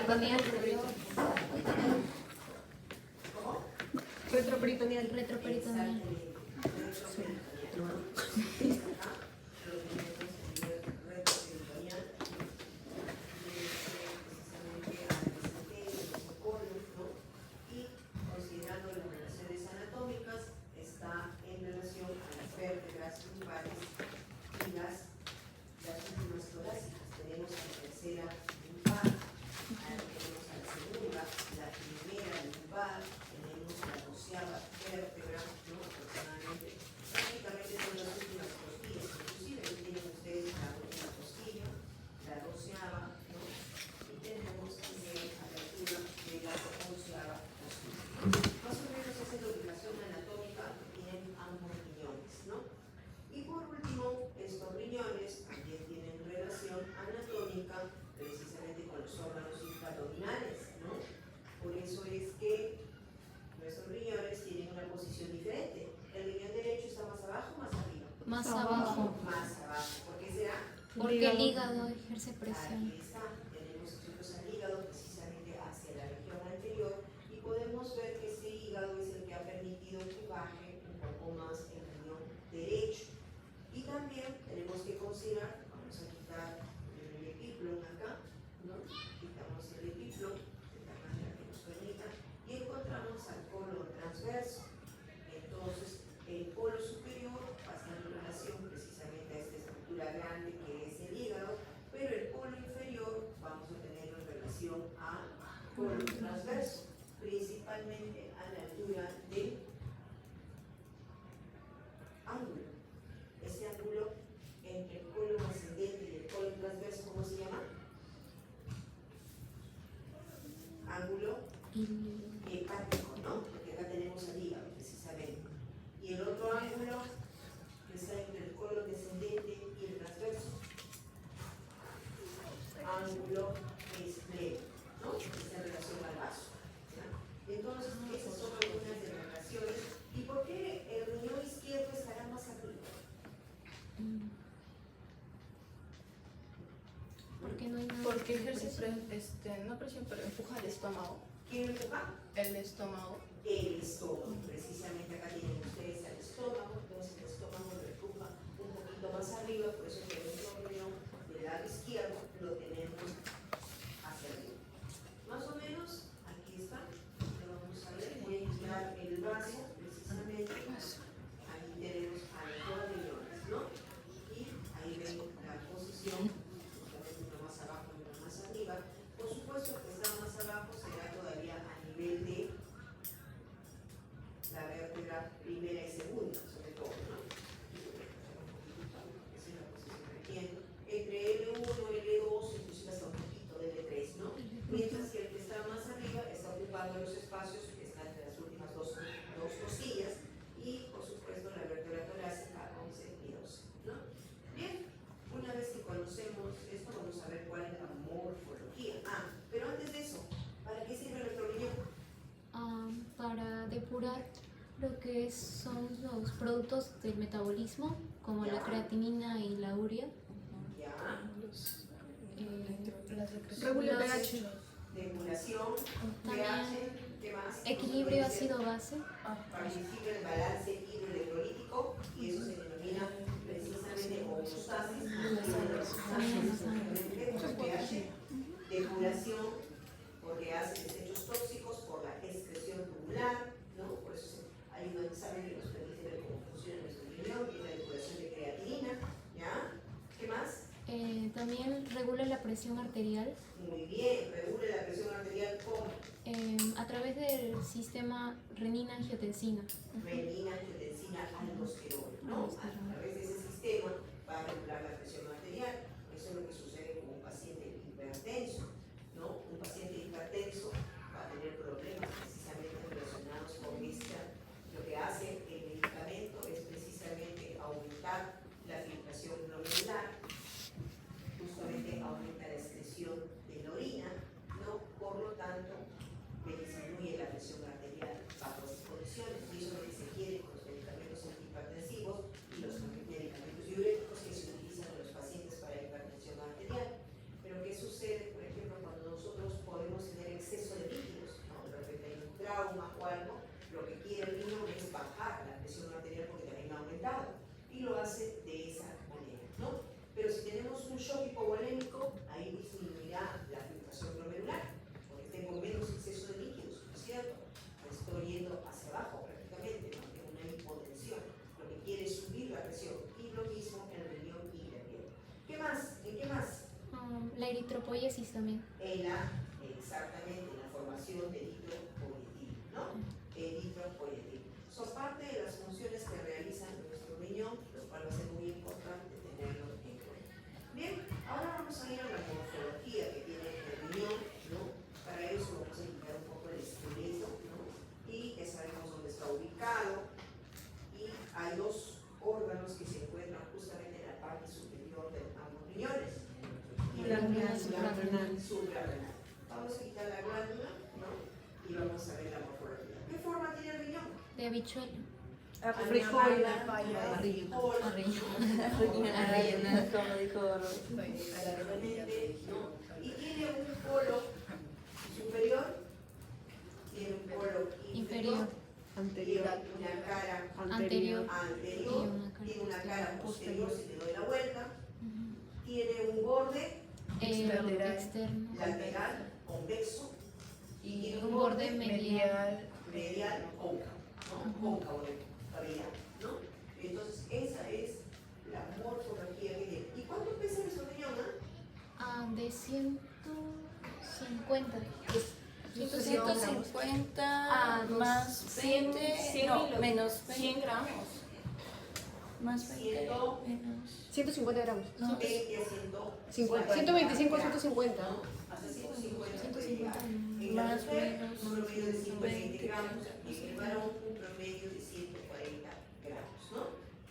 Retroperitoneal. ¿Cómo? Retroperitoneal. Retroperitoneal. Más abajo. Más abajo. ¿Por qué será? Porque el hígado ejerce presión. Ahí está. Tenemos nosotros al hígado precisamente hacia la región anterior y podemos ver que ese hígado es el que ha permitido que baje un poco más el riñón derecho. Y también tenemos que considerar, vamos a quitar el epiplón acá, ¿no? Quitamos el epiplón de tal manera que nos permita y encontramos al colon transverso. Entonces, el polo superior va a estar en relación precisamente a esta estructura grande que es el hígado, pero el polo inferior vamos a tenerlo en relación a colon transverso, principalmente a la altura del ángulo. Este ángulo entre el colon ascendente y el colon transverso, ¿cómo se llama? Ángulo hepático, ¿no? Porque acá tenemos el hígado precisamente. Y el otro ángulo que está entre el colon descendente y el transverso, ángulo esclero, ¿no? Está en relación al vaso, ¿ya? Entonces, esas son algunas de las relaciones. ¿Y por qué el riñón izquierdo estará más arriba? Porque no hay nada. Porque ejerce no presión, pero empuja el estómago. ¿Quién empuja? El estómago. El estómago. Precisamente acá tienen ustedes al estómago, entonces el estómago lo empuja un poquito más arriba, por eso que el riñón del lado izquierdo lo tenemos hacia arriba. Más o menos, aquí está. Lo vamos a ver. Voy a quitar el vaso, precisamente. Ahí tenemos a los dos riñones, ¿no? Y ahí ven la posición, justamente uno más abajo y uno más arriba. Por supuesto que está más abajo será todavía a nivel de la vértebra primera y segunda, sobre todo, ¿no? Esa es la posición que tiene. Entre L1, L2, inclusive hasta un poquito de L3, ¿no? Mientras que el que está más arriba está ocupando los espacios que están entre las últimas dos costillas y, por supuesto, la vértebra torácica 11 y 12, ¿no? Bien, una vez que conocemos esto, vamos a ver cuál es la morfología. Pero antes de eso, ¿para qué sirve nuestro riñón? Para depurar lo que son los productos del metabolismo, como la creatinina y la urea. Ya. La secreción. Regula el pH. Depuración, También pH, ¿qué más? equilibrio ácido-base. Participa en el balance hidroelectrolítico y eso se denomina precisamente homeostasis. pH, depuración, porque hace desechos tóxicos por la excreción tubular, ¿no? Por eso hay un examen que nos permite ver cómo funciona nuestro riñón, y la depuración de creatinina, ¿ya? ¿Qué más? También regula la presión arterial Muy bien, regula la presión arterial con a través del sistema renina-angiotensina. renina, angiotensina, aldosterona, ¿no? A través de ese sistema va a regular la presión arterial. Eso es lo que sucede con un paciente hipertenso, ¿no? Un paciente hipertenso va a tener problemas precisamente relacionados con esta. Lo que hace el medicamento es precisamente aumentar la filtración glomerular, justamente aumenta la excreción de la orina, ¿no? Por lo tanto, disminuye la presión arterial bajo esas condiciones, y eso es lo que se quiere con los medicamentos antihipertensivos y los medicamentos diuréticos que se utilizan la eritropoyesis también. Exactamente, en la formación de eritropoyetina, ¿no? Eritropoyetina. Son parte de las funciones que realiza nuestro riñón, lo cual va a ser muy importante tenerlo en cuenta. Bien, ahora vamos a ir a la morfología que tiene el riñón, ¿no? Para eso vamos a explicar un poco el esqueleto, ¿no? Y ya sabemos dónde está ubicado. Y hay dos órganos que se encuentran justamente en la parte superior de ambos riñones. Y la glándula suprarrenal. Vamos a quitar la glándula, ¿no? Y vamos a ver la morfología. ¿Qué forma tiene el riñón? De habichuela. Frijol, Arrellena, como dijo Exactamente, ¿no? Y tiene un polo superior, tiene un polo inferior, Inferior. tiene una cara Anterior. anterior, tiene una cara posterior si le doy la vuelta, tiene un borde Externo. lateral convexo y tiene Un borde medial. medial cóncavo, ¿no? Cóncavo de cavidad, ¿no? Entonces esa es la morfología que tiene. ¿Y cuánto pesa nuestro riñón? De 150. 150 más 20, no, menos 100 gramos. más 20, menos 150 gramos. no, 20 a 50. 125 a 150. ¿no? Hasta 150 150. En la Más o mujer, menos un promedio de 120 20 gramos, gramos. y en el varón un promedio de 140 gramos, ¿no?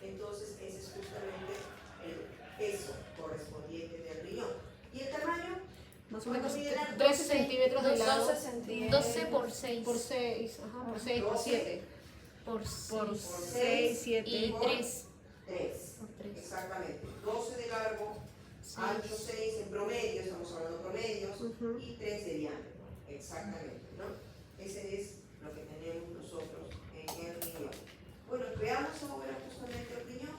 Entonces ese es justamente el peso correspondiente del riñón. ¿Y el tamaño? Más o menos ¿Cuánto mide el 13 centímetros de lado 12 centímetros. 12 por 6. por 6, ajá, por 6, por 12. 7. Por Por 6. 6, 7. Y 3. 3. Por 3. Exactamente. 12 de largo, ancho 6 en promedio, estamos hablando de promedios, Ujú. y 3 de diámetro. Exactamente, ¿no? Ese es lo que tenemos nosotros en el riñón. Bueno, veamos ahora justamente el riñón.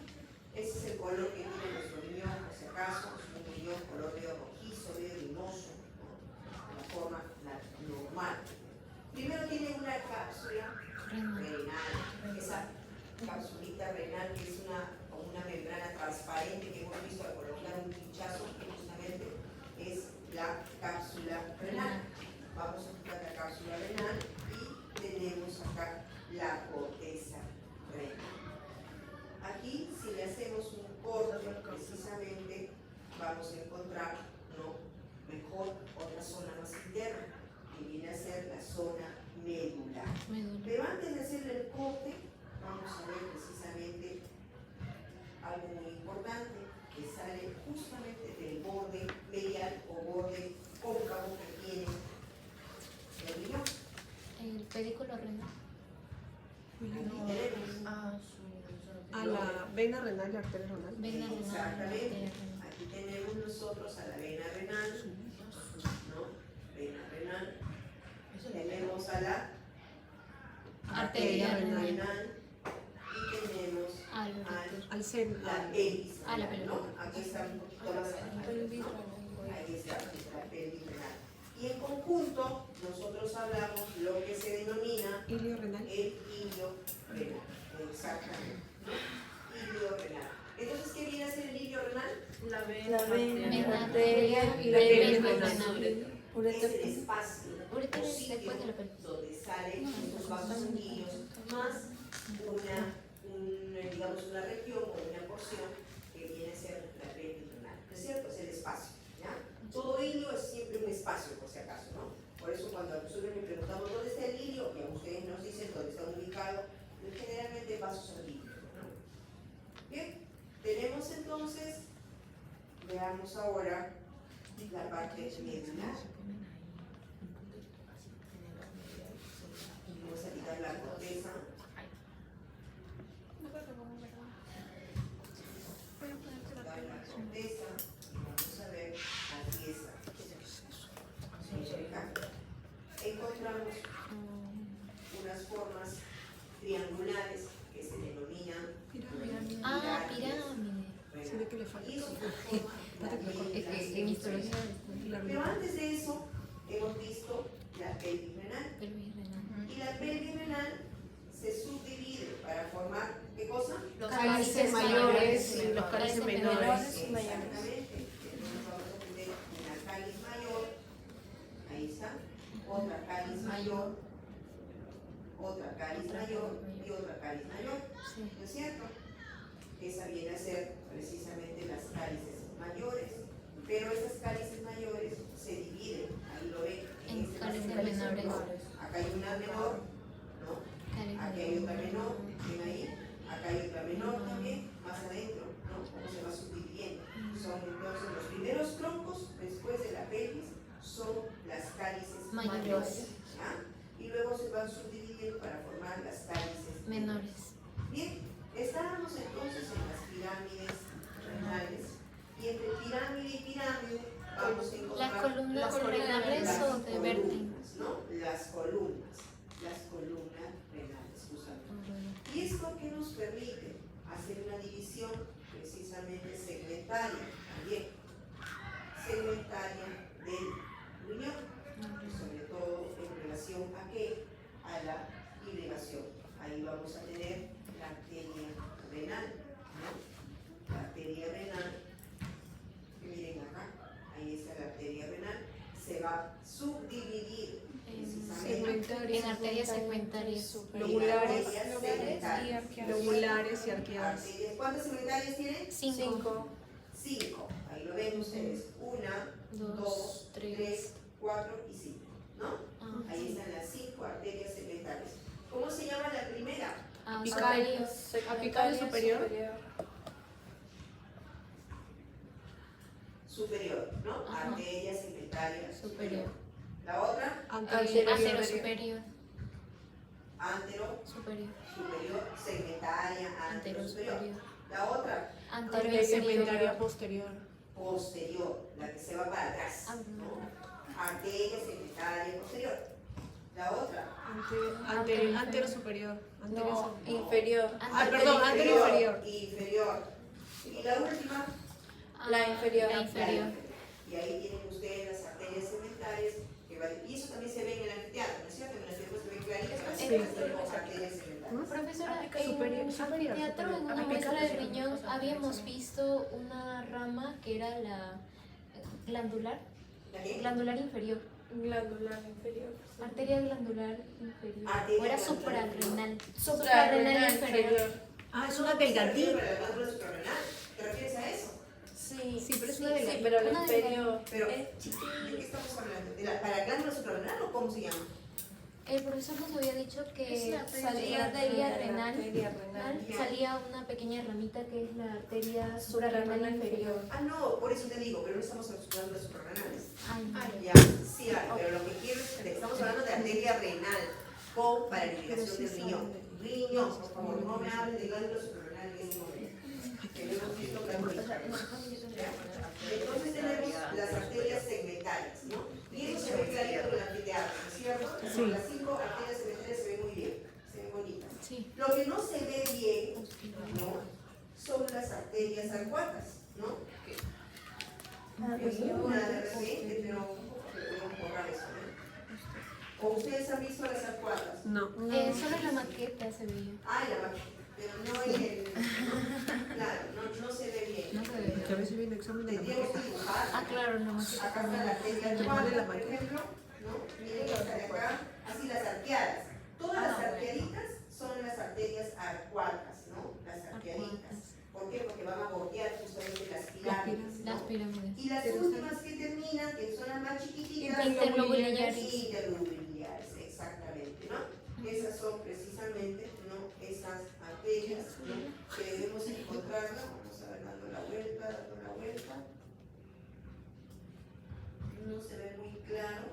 Ese es el color que tiene nuestro riñón, por si acaso, es un riñón color medio rojizo, medio limoso, ¿no? La forma normal. Primero tiene una cápsula renal, esa capsulita renal que es como una membrana transparente que hemos visto al colocar un pinchazo, que justamente es la cápsula renal. Vamos a quitar la cápsula renal y tenemos acá la corteza renal. Aquí, si le hacemos un corte, precisamente vamos a encontrar, ¿no? Mejor otra zona más interna, que viene a ser la zona medular. Pero antes de hacerle el corte, vamos a ver precisamente algo muy importante que sale justamente del borde medial o borde cóncavo que tiene el riñón. El pedículo renal. Aquí tenemos. A la vena renal y arteria renal. Vena renal. Exactamente. arteria renal. Aquí tenemos nosotros a la vena renal, ¿no? Vena renal. Tenemos a la Arteria renal. y tenemos Al seno. la pelvis Ah, la renal, pelvis. ¿no? Aquí está un poquito más arriba, ¿no? Ahí está la pelvis renal. Y en conjunto nosotros hablamos lo que se denomina Ilio renal. el ilio renal. Exactamente, ¿no? Ilio renal. Entonces, ¿qué viene a ser el ilio renal? La la vena. vena, arteria y la pelvis renal. Es el espacio Uretra o es sitio después de la pelvis. donde salen los vasos sanguíneos más digamos una región o una porción que viene a ser la pelvis renal. ¿No es cierto? Es el espacio, ¿ya? Todo hilo es siempre un espacio, por si acaso, ¿no? Por eso cuando nosotros le preguntamos dónde está el hilo, que ustedes nos dicen dónde está ubicado, generalmente vasos sanguíneos, ¿no? Bien, tenemos entonces, veamos ahora la parte medular. Vamos a quitar la corteza. Quitar la corteza y vamos a ver la pieza. Encontramos unas formas triangulares que se denominan Pirámide. Pirámide. Se ve que le falta. y es una forma Es que en histología pero antes de eso hemos visto la pelvis renal pelvis renal. y la pelvis renal se subdivide para formar ¿qué cosa? Los Cálices mayores y los cálices menores. menores y mayores. Exactamente. Entonces vamos a tener una mayor, otra cáliz mayor y otra cáliz mayor, Sí. ¿no es cierto? Esa viene a ser precisamente las cálices mayores, pero esas cálices mayores se dividen, ahí lo ven, En este cálices cáliz menores. acá hay una menor, ¿no? Aquí hay otra menor, ven ahí, acá hay otra menor también, más adentro, ¿no? Cómo se va subdividiendo. Son entonces los primeros troncos, después de la pelvis, son las cálices Mayores. mayores, ¿ya? Y luego se van subdividiendo para formar las cálices Menores. Bien, estábamos entonces en las pirámides renales, y entre pirámide y pirámide vamos a encontrar ¿Las columnas las renales las o de Bertin? columnas, ¿no? Las columnas renales, justamente. Y esto que nos permite hacer una división precisamente segmentaria también, segmentaria del riñón, sobre todo en relación a qué, a la irrigación. Ahí vamos a tener la arteria renal, ¿no? La arteria renal, miren acá, ahí está la arteria renal, se va a subdividir precisamente En arterias segmentarias. Lobulares. Lobulares y arqueadas. arterias. ¿Cuántas segmentarias tienen? 5. 5. Ahí lo ven ustedes. 1, 2, 2, 3, 3. 4 y 5. ¿No? Ahí están las 5 arterias segmentarias. ¿Cómo se llama la primera? Apical. Apical superior. Superior, ¿no? Ajá. Arteria segmentaria Superior. La otra, Anterior. Acero superior. antero Superior. superior, segmentaria, antero Antero superior. superior. La otra, Anterior Segmentaria inferior. posterior. posterior, la que se va para atrás, Ah, ¿no? Arteria segmentaria posterior. La otra, Antero superior. Anterior No, superior. inferior. Perdón, antero inferior. inferior. Y la última, La inferior. La inferior. y ahí tienen ustedes las arterias segmentarias, y eso también se ve en el anfiteatro, ¿no es cierto? En el anfiteatro se ve clarito, las Sí. tenemos arterias segmentarias. Profesora, Superior, en superior, teatro, en una superior. muestra de Apical, riñón, superior. habíamos visto una rama que era la glandular, ¿La qué? glandular inferior, Glandular inferior. arteria glandular inferior, Arteria o era glandular suprarrenal, Suprarrenal inferior. Ah, es una ¿Te refieres delgadita. a la glándula suprarrenal? ¿Te refieres a eso? Sí, Sí, pero es una delgadita. pero la Una inferior. Pero, es ¿de chiquita. qué estamos hablando? ¿Para glándula suprarrenal o cómo se llama? El profesor nos había dicho que Es la salía arteria arteria renal, renal, arteria renal. salía una pequeña ramita que es la arteria suprarrenal inferior. Ah, no, por eso te digo, pero no estamos hablando de glándulas suprarrenales. Ay, Ya, sí hay, pero lo que quiero es que estamos hablando de arteria renal para la irrigación del riñón. Riñón, por favor, no me hables de glándula suprarrenal en ese momento. Que no hemos visto glándula suprarrenal. Entonces tenemos las arterias segmentarias, ¿no? Y eso se ve clarito en el anfiteatro, ¿no es cierto? Sí. Las 5 arterias segmentarias se ven muy bien, se ven bonitas. sí. Lo que no se ve bien, ¿no? Son las arterias arcuatas, ¿no? En una de repente, pero voy a borrar eso, ¿no? ¿O ustedes han visto las arcuatas? No. Solo en la maqueta se veía. Ah, la máquina, pero no en el... Claro, no se ve bien. No se ve bien. Que a veces viene examen de la Tendríamos que maqueta. dibujar. Ah, claro, no maqueta. Acá está la arteria arcuata, por ejemplo, ¿no? Miren esta de acá, así las arqueadas. Todas las arqueaditas son las arterias arcuatas, ¿no? Las arqueaditas. ¿Por qué? Porque van a bordear justamente las pirámides, Las ¿no? pirámides. Y las últimas que terminan, que son las más chiquititas, Interlobuliares. interlobuliares, exactamente, ¿no? Esas son precisamente, ¿no? Esas arterias, ¿no? Que debemos encontrarlas. Vamos a ver, dando la vuelta. No se ve muy claro.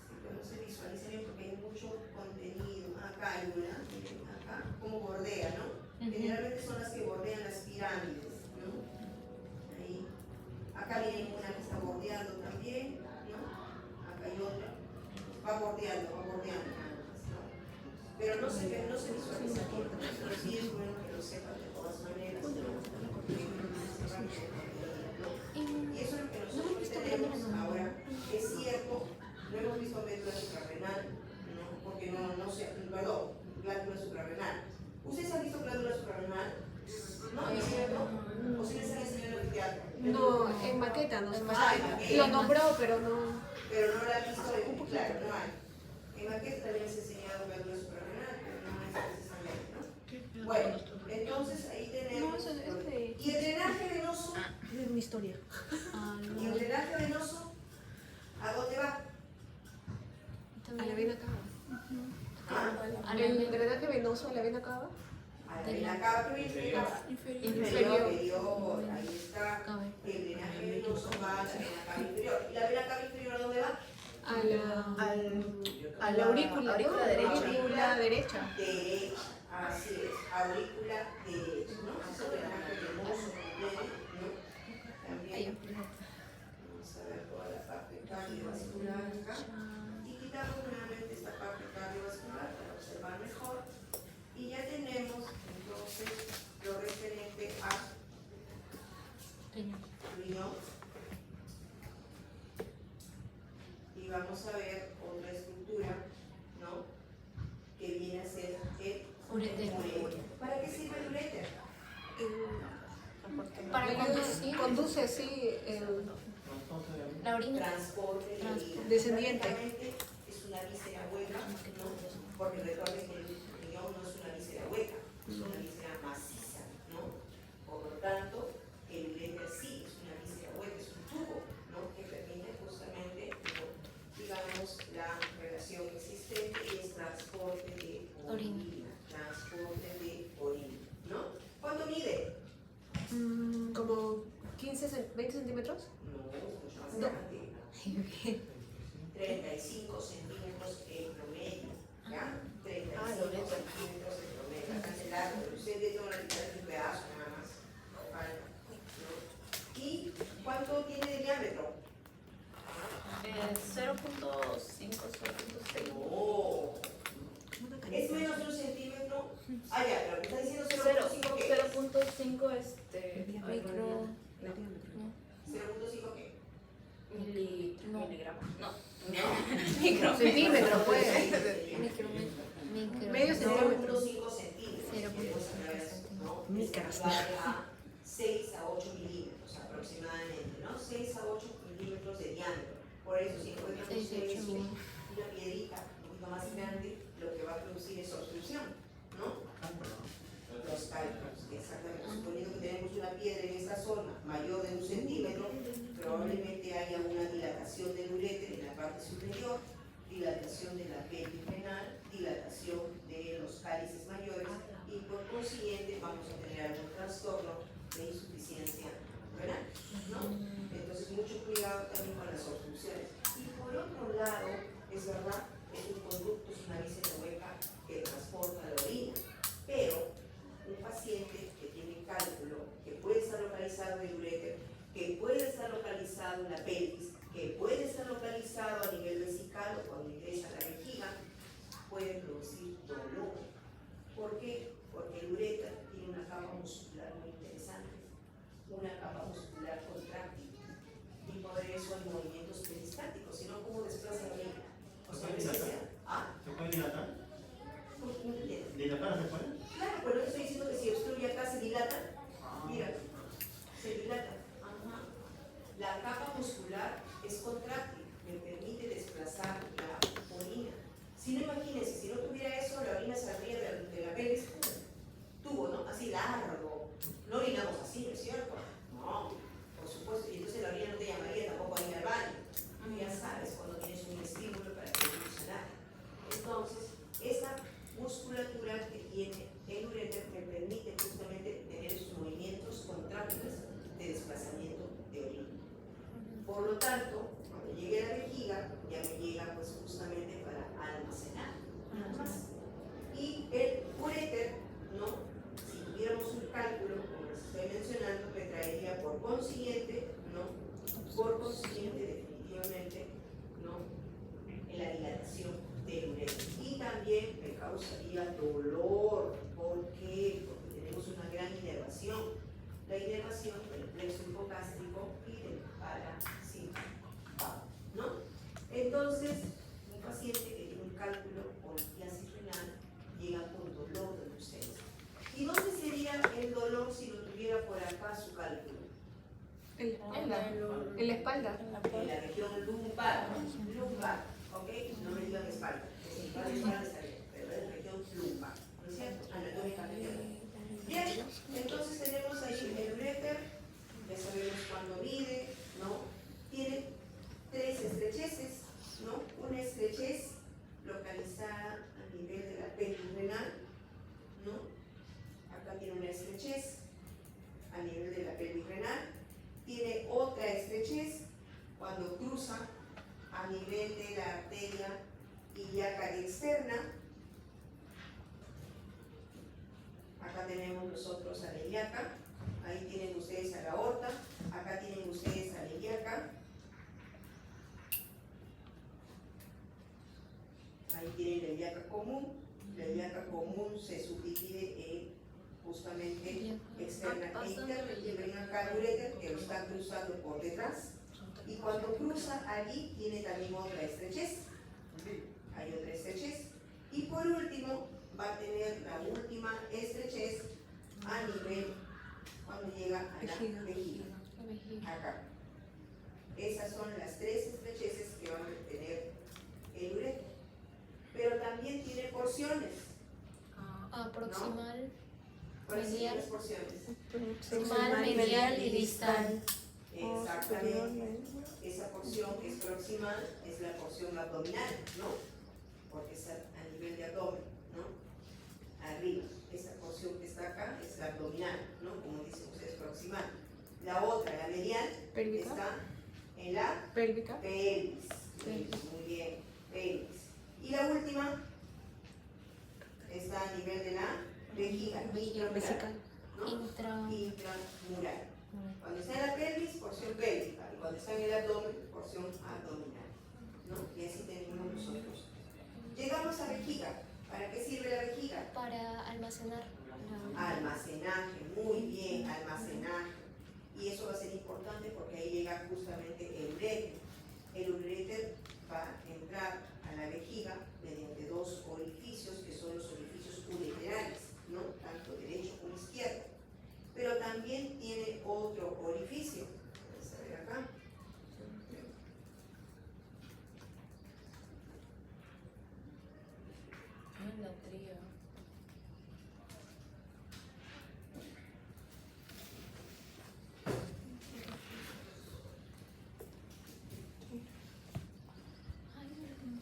Sí, pero no se visualiza bien porque hay mucho contenido. Acá hay una, miren, acá, como bordea, ¿no? Generalmente son las que bordean las pirámides, ¿no? Ahí. Acá viene una que está bordeando también, ¿no? Acá hay otra. Va bordeando nada más, ¿no? Pero no se visualiza bien. Pero sí es bueno que lo sepan de todas maneras, ¿no? Y eso es lo que nosotros tenemos ahora. Es cierto, no hemos visto glándula suprarrenal, ¿no? Porque perdón, glándula suprarrenal. ¿Ustedes han visto glándula suprarrenal? ¿No? ¿Es cierto? ¿O si les han enseñado en el teatro? No, en maqueta no se Ah, en maqueta. Lo nombró, pero no. Pero no la he visto, claro, no hay. En maqueta también se ha enseñado cálculo suprarrenal, pero no es precisamente, ¿no? Bueno, entonces ahí tenemos. No, eso es de- ¿Y el drenaje venoso? Es una historia. ¿Y el drenaje venoso? ¿A dónde va? A la vena cava. ¿Ah? El drenaje venoso a la vena cava. A la vena cava que viene Inferior. inferior. Ahí está. El drenaje venoso va a la vena cava inferior. ¿Y la vena cava inferior a dónde va? A la aurícula. Aurícula derecha. Aurícula derecha. Derecha. Así es. Aurícula derecha, ¿no? Ese drenaje venoso que viene, ¿no? También. Vamos a ver toda la parte cardiovascular acá. Y quitamos nuevamente esta parte cardiovascular para observar mejor. Y ya tenemos entonces lo referente a riñón. Y vamos a ver otra estructura, ¿no? Que viene a ser el Ureter. ureter. ¿Para qué sirve el ureter? Para conducir Conduce así la orina. Transporte de orina. Descendiente. Prácticamente es una víscera hueca, ¿no? Porque recuerden que el riñón no es una víscera hueca, es una víscera maciza, ¿no? Por lo tanto, el ureter sí es una víscera hueca, es un tubo, ¿no? Que permite justamente, ¿no? Digamos, la relación existente y es transporte de orina. Transporte de orina, ¿no? ¿Cuánto mide? como 20 centímetros. No, mucho más grande. 35 centímetros en promedio, ¿ya? 35 centímetros en promedio. Acá es el largo, pero usted ve toda la mitad de un pedazo nada más. Falta, ¿no? ¿Y cuánto tiene de diámetro? 0.5, 0.6. No. ¿Es menos de un centímetro? Ah, ya, pero me está diciendo 0.5 qué? 0.5 Micro. 0.5 qué? miligramos. No. Centímetro, pues. Micro. Medio centímetro. 0.5 centímetros. 0.5 ¿no? Micras. Equivale a 6 a 8 milímetros aproximadamente, ¿no? 6 a 8 milímetros de diámetro. Por eso, si encuentran 6 a 8 ustedes milímetros. una piedrita un poquito más grande, lo que va a producir es obstrucción, ¿no? Los cálculos, exactamente. Suponiendo que tenemos una piedra en esta zona mayor de 1 centímetro, probablemente haya una dilatación del uréter en la parte superior, dilatación de la pelvis renal, dilatación de los cálices mayores y por consiguiente vamos a tener algún trastorno de insuficiencia renal, ¿no? Entonces mucho cuidado también con las obstrucciones. Y por otro lado, es verdad, es un conducto, es una víscera hueca que transporta la orina, pero un paciente que tiene cálculo, que puede estar localizado en el uréter, que puede estar localizado en la pelvis, que puede estar localizado a nivel vesical o cuando ingresa a la vejiga, puede producir dolor. ¿Por qué? Porque el uréter tiene una capa muscular muy interesante, una capa muscular contráctil, y por eso hay movimientos peristáticos, sino cómo desplaza la orina. O sea, ¿ah? ¿Se puede dilatar? No entiendo. ¿Dilatar se puede? Claro, pero estoy diciendo que si obstruye acá se dilata. Mira, se dilata. Ajá. La capa muscular es contráctil, me permite desplazar la orina. Si no, imagínense, si no tuviera eso, la orina saldría de la pelvis, tubo, ¿no? Así largo. No orinamos así, ¿no es cierto? No, por supuesto. Y entonces la orina no te llamaría tampoco a ir al baño. Tú ya sabes cuando tienes un estímulo para que funcionar. Entonces, esa musculatura que tiene el uréter me permite justamente tener esos movimientos contráctiles de desplazamiento de orina. Por lo tanto, cuando llegue a la vejiga, ya me llega pues justamente para almacenar, nada más. Y el uréter, ¿no? Si tuviéramos un cálculo, como les estoy mencionando, me traería por consiguiente, ¿no? Por consiguiente, definitivamente, ¿no? En la dilatación del uréter. Y también me causaría dolor. ¿Por qué? Porque tenemos una gran inervación. La inervación del plexo hipogástrico y del parasimpático, ¿no? Entonces, un paciente que tiene un cálculo o lipiasis renal llega con dolor de ustedes. ¿Y dónde sería el dolor si lo tuviera por acá su cálculo? En la espalda. En la región lumbar, lumbar, ¿ok? No me digan espalda, espalda está bien, pero es región lumbar, ¿no es cierto? Anatómicamente. Bien, entonces tenemos ahí el uréter, ya sabemos cuándo mide, ¿no? Tiene 3 estrecheces, ¿no? Una estrechez localizada a nivel de la pelvis renal, ¿no? Acá tiene una estrechez a nivel de la pelvis renal. Tiene otra estrechez cuando cruza a nivel de la arteria ilíaca externa. Acá tenemos nosotros a la ilíaca, ahí tienen ustedes a la aorta, acá tienen ustedes a la ilíaca, ahí tienen la ilíaca común. La ilíaca común se subdivide en justamente externa e interna, y ven acá el uréter que lo está cruzando por detrás, y cuando cruza allí tiene también otra estrechez, hay otra estrechez, y por último va a tener la última estrechez a nivel cuando llega a la vejiga, acá. Esas son las 3 estrecheces que van a tener el uréter, pero también tiene porciones. Proximal, ¿Cuáles son medial. las porciones? proximal, medial y distal. Exactamente. Esa porción que es proximal es la porción abdominal, ¿no? Porque es a nivel de abdomen, ¿no? Arriba. Esa porción que está acá es la abdominal, ¿no? Como dicen ustedes, proximal. La otra, la medial, ¿Pélvica? está en la Pélvica. pelvis. Muy bien, pelvis. Y la última está a nivel de la vejiga, Vesical. ¿no? Intra. Intramural. Cuando está en la pelvis, porción pélvica, y cuando está en el abdomen, porción abdominal, ¿no? Y así tenemos nosotros. Llegamos a vejiga. ¿Para qué sirve la vejiga? Para almacenar. Almacenaje, muy bien, almacenaje. Y eso va a ser importante porque ahí llega justamente el uréter. El uréter va a entrar a la vejiga mediante 2 orificios, que son los orificios ureterales, ¿no? Tanto derecho como izquierdo. Pero también tiene otro orificio. Vamos a ver acá. La tría.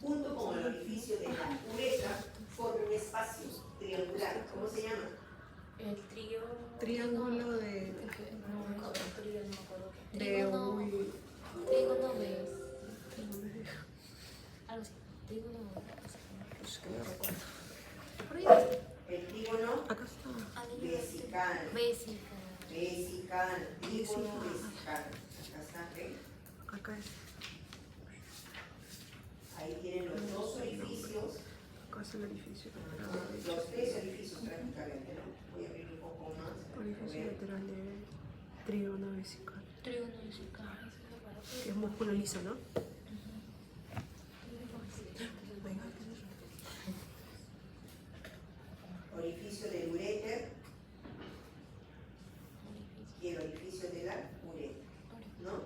Junto con el orificio de la uretra, forma un espacio triangular. ¿Cómo se llama? El trío. Triángulo de No, el trío no me acuerdo qué. Trígono. uy, Trígono de. Algo así. Trígono. pues que no recuerdo. Por ahí. El trígono Acá está. Anillo. vesical. Vesica. Vesical, trígono vesical. Acá está, ¿ven? Acá es. Ahí tienen los 2 orificios, Acá es el orificio. los 3 orificios prácticamente, ¿no? Voy a abrir un poco más. Orificio lateral de trígono vesical. Trígono vesical. Que es músculo liso, ¿no? Orificio del uréter y el orificio de la uretra, ¿no?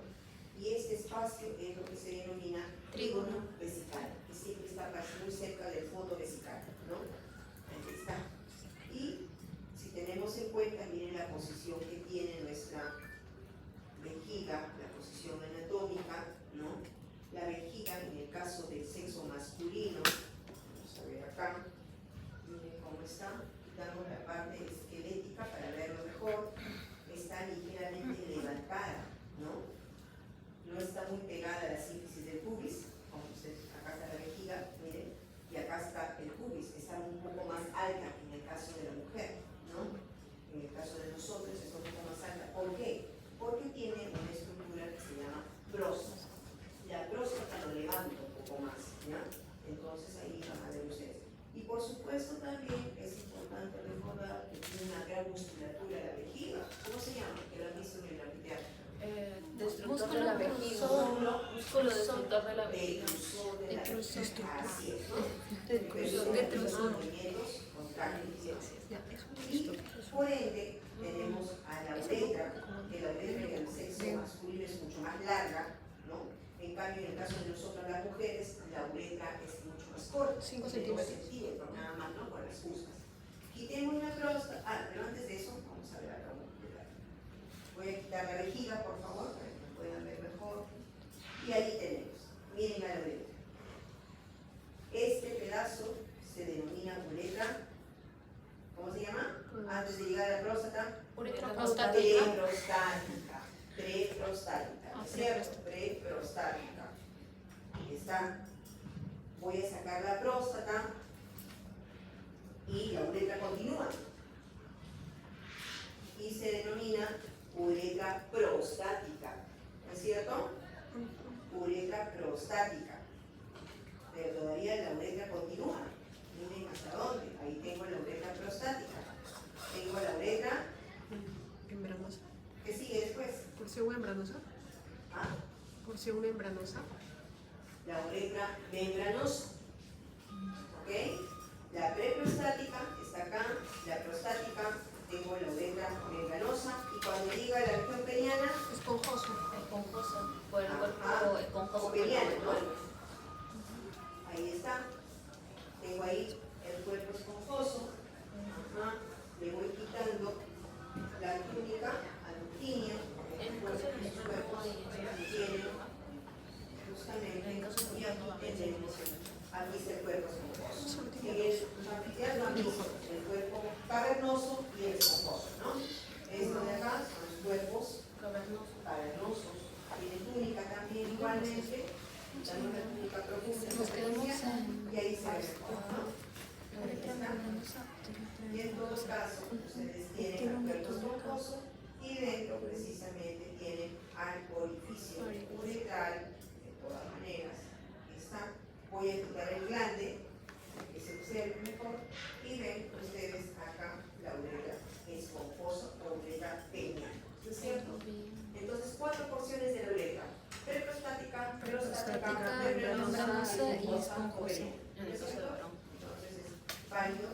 Y este espacio es lo que se denomina trígono vesical, que siempre está muy cerca del fondo vesical, ¿no? Aquí está. Y si tenemos en cuenta, miren la posición que tiene nuestra vejiga, la posición anatómica, ¿no? La vejiga, en el caso del sexo masculino, vamos a ver acá, miren cómo está, quitamos la parte esquelética para verlo mejor, está ligeramente levantada, ¿no? No está muy pegada a la sínfisis del pubis, como ustedes, acá está la vejiga, miren, y acá está el pubis, está un poco más alta en el caso de la mujer, ¿no? En el caso de nosotros está un poco más alta. ¿Por qué? Porque tiene una estructura que se llama próstata. La próstata lo levanta un poco más, ¿ya? Entonces ahí van a ver ustedes. Y por supuesto también es importante recordar que tiene una gran musculatura la vejiga. ¿Cómo se llama? Que lo han visto en el anfiteatro. Destructor de la vejiga. Músculo Destructor de la vejiga. Detrusor de la Detrusor. vejiga. Así es, ¿no? Detrusor. Detrusor. Movimientos contráctiles. Y por ende tenemos a la uretra, que la uretra en el sexo masculino caso de nosotros las mujeres, la uretra es mucho más corta. 5 de 2 centímetros. centímetros, nada más, ¿no? Con las justas. Quitemos la próstata. Pero antes de eso, vamos a ver acá un detalle. Voy a quitar la vejiga, por favor, para que me puedan ver mejor. Y ahí tenemos. Miren a la uretra. Este pedazo se denomina uretra. ¿Cómo se llama? Antes de llegar a la próstata. Uretra prostática. prostática. Preprostática, Ah, ¿cierto? Preprostática. Ahí está. Voy a sacar la próstata y la uretra continúa. Y se denomina uretra prostática, ¿no es cierto? Uretra prostática. Pero todavía la uretra continúa. Miren hasta dónde. Ahí tengo la uretra prostática. Tengo la uretra. Membranosa. ¿Qué sigue después? Porción membranosa. ¿Ah? Porción membranosa. La uretra membranosa. ¿Ok? La preprostática está acá, la prostática, tengo la uretra membranosa y cuando diga la región peniana, Esponjoso. Esponjoso. Por el Ajá. cuerpo esponjoso. o peniana, ¿no? Ahí está. Tengo ahí el cuerpo esponjoso. Ajá. Le voy quitando la túnica alutinea, En el caso cuerpo de de sus cuerpos tiene justamente y aquí tenemos, aquí está el cuerpo esponjoso. En el anfiteatro aquí el cuerpo cavernoso y el esponjoso, ¿no? Esto de acá son los cuerpos cavernosos. Tiene túnica también igualmente, dando una túnica profunda y Nos quedamos superficial, en y ahí se ve mejor, ¿no? Ahí uretra está. membranosa. Y en todo caso, ustedes tienen el cuerpo esponjoso y dentro precisamente tienen al orificio uretral, de todas maneras. Aquí está. Voy a quitar el glande, para que se observe mejor, y ven ustedes acá la uretra esponjosa o uretra peniana. ¿No es cierto? Entonces, 4 porciones de la uretra: preprostática, prostática, Prostática, membranosa membranosa y esponjosa o esponjosa. peniana. ¿No es cierto? Entonces, es válido